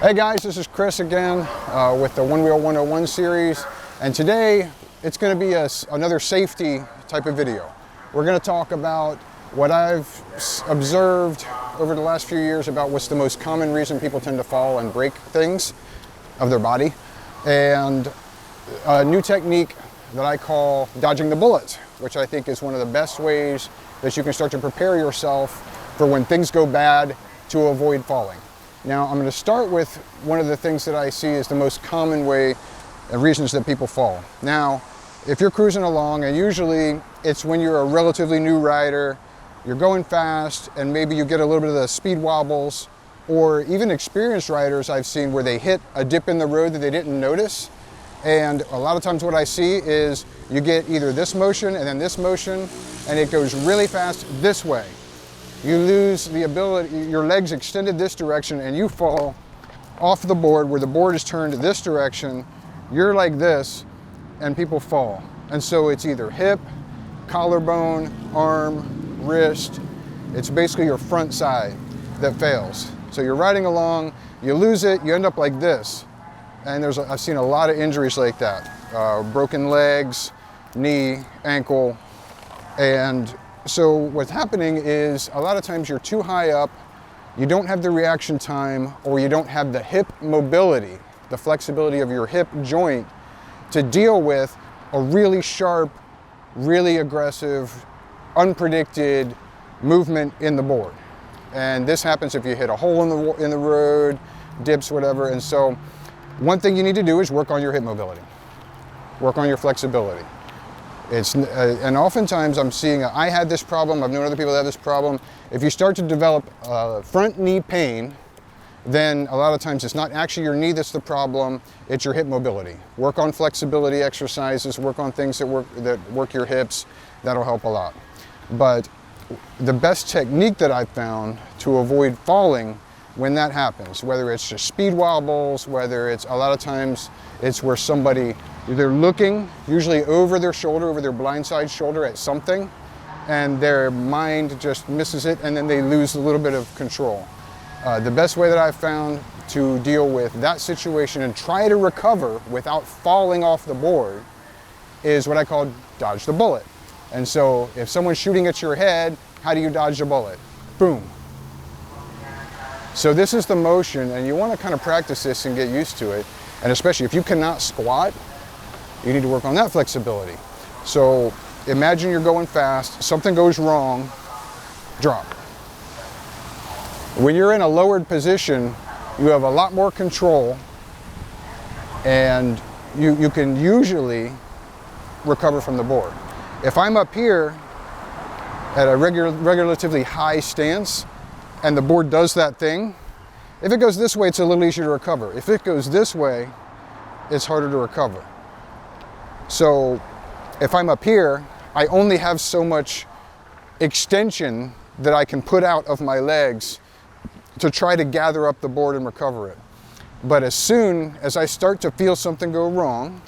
Hey guys, this is Chris again with the Onewheel 101 series, and today it's going to be another safety type of video. We're going to talk about what I've observed over the last few years about what's the most common reason people tend to fall and break things of their body, and a new technique that I call dodging the bullet, which I think is one of the best ways that you can start to prepare yourself for when things go bad to avoid falling. Now, I'm going to start with one of the things that I see is the most common way and reasons that people fall. Now, if you're cruising along, and usually it's when you're a relatively new rider, you're going fast, and maybe you get a little bit of the speed wobbles, or even experienced riders I've seen where they hit a dip in the road that they didn't notice. And a lot of times what I see is you get either this motion and then this motion, and it goes really fast this way. You lose the ability, your legs extended this direction, and you fall off the board where the board is turned this direction. You're like this, and people fall. And so it's either hip, collarbone, arm, wrist. It's basically your front side that fails. So you're riding along, you lose it, you end up like this. And I've seen a lot of injuries like that. Broken legs, knee, ankle, and so what's happening is a lot of times you're too high up, you don't have the reaction time, or you don't have the hip mobility, the flexibility of your hip joint to deal with a really sharp, really aggressive, unpredicted movement in the board. And this happens if you hit a hole in the road, dips, whatever. And so one thing you need to do is work on your hip mobility, work on your flexibility. And oftentimes I'm seeing, I had this problem, I've known other people that have this problem. If you start to develop front knee pain, then a lot of times it's not actually your knee that's the problem, it's your hip mobility. Work on flexibility exercises, work on things that work your hips, that'll help a lot. But the best technique that I've found to avoid falling when that happens, whether it's just speed wobbles, whether it's a lot of times it's where somebody, they're looking usually over their shoulder, over their blindside shoulder at something, and their mind just misses it, and then they lose a little bit of control. The best way that I've found to deal with that situation and try to recover without falling off the board is what I call dodge the bullet. And so if someone's shooting at your head, how do you dodge the bullet? Boom. So this is the motion, and you want to kind of practice this and get used to it. And especially if you cannot squat, you need to work on that flexibility. So imagine you're going fast, something goes wrong, drop. When you're in a lowered position, you have a lot more control, and you can usually recover from the board. If I'm up here at a relatively high stance, and the board does that thing, if it goes this way, it's a little easier to recover. If it goes this way, it's harder to recover. So if I'm up here, I only have so much extension that I can put out of my legs to try to gather up the board and recover it. But as soon as I start to feel something go wrong,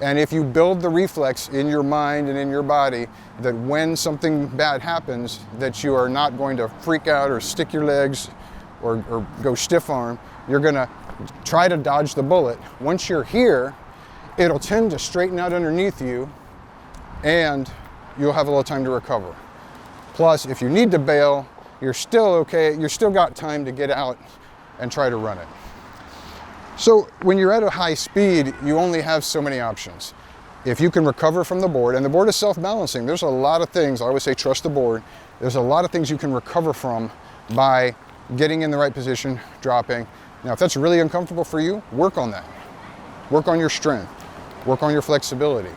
and if you build the reflex in your mind and in your body that when something bad happens, that you are not going to freak out or stick your legs or go stiff arm, you're gonna try to dodge the bullet. Once you're here, it'll tend to straighten out underneath you, and you'll have a little time to recover. Plus, if you need to bail, you're still okay, you're still got time to get out and try to run it. So when you're at a high speed, you only have so many options. If you can recover from the board, and the board is self-balancing, there's a lot of things, I always say trust the board, there's a lot of things you can recover from by getting in the right position, dropping. Now if that's really uncomfortable for you, work on that. Work on your strength, work on your flexibility.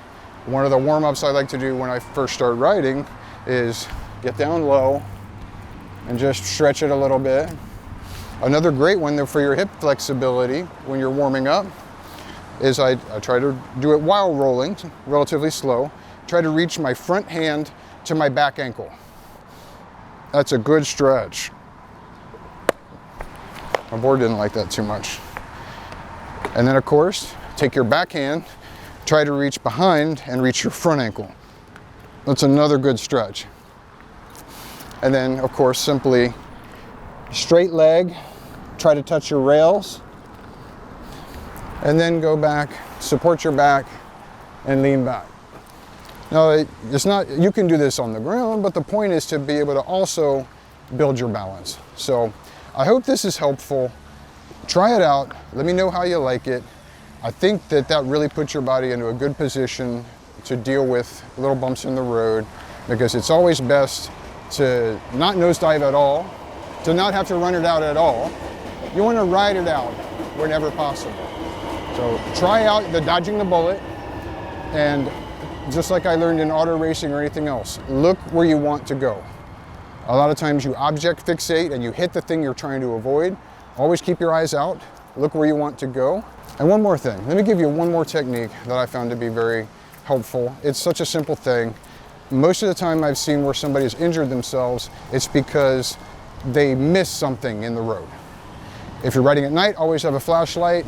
One of the warm-ups I like to do when I first start riding is get down low and just stretch it a little bit. Another great one for your hip flexibility when you're warming up is I try to do it while rolling, relatively slow. Try to reach my front hand to my back ankle. That's a good stretch. My board didn't like that too much. And then of course, take your back hand, try to reach behind and reach your front ankle. That's another good stretch. And then of course, simply straight leg, try to touch your rails, and then go back, support your back, and lean back. Now, it's not, you can do this on the ground, but the point is to be able to also build your balance. So I hope this is helpful. Try it out. Let me know how you like it. I think that really puts your body into a good position to deal with little bumps in the road, because it's always best to not nosedive at all, to not have to run it out at all. You want to ride it out whenever possible. So try out the dodging the bullet, and just like I learned in auto racing or anything else, look where you want to go. A lot of times you object fixate and you hit the thing you're trying to avoid. Always keep your eyes out, look where you want to go. And one more thing, let me give you one more technique that I found to be very helpful. It's such a simple thing. Most of the time I've seen where somebody's injured themselves, it's because they missed something in the road. If you're riding at night, always have a flashlight.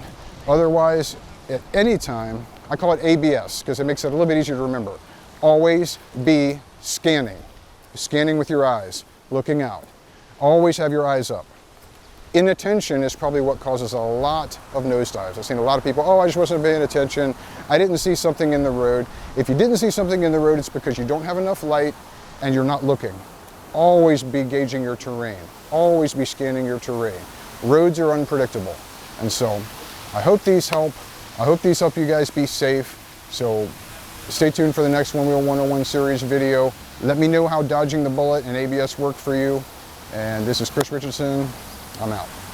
Otherwise, at any time, I call it ABS because it makes it a little bit easier to remember. Always be scanning. Scanning with your eyes, looking out. Always have your eyes up. Inattention is probably what causes a lot of nosedives. I've seen a lot of people, oh, I just wasn't paying attention. I didn't see something in the road. If you didn't see something in the road, it's because you don't have enough light and you're not looking. Always be gauging your terrain. Always be scanning your terrain. Roads are unpredictable. And so I hope these help. I hope these help you guys be safe. So stay tuned for the next Onewheel 101 series video. Let me know how dodging the bullet and ABS work for you. And this is Richardson. I'm out.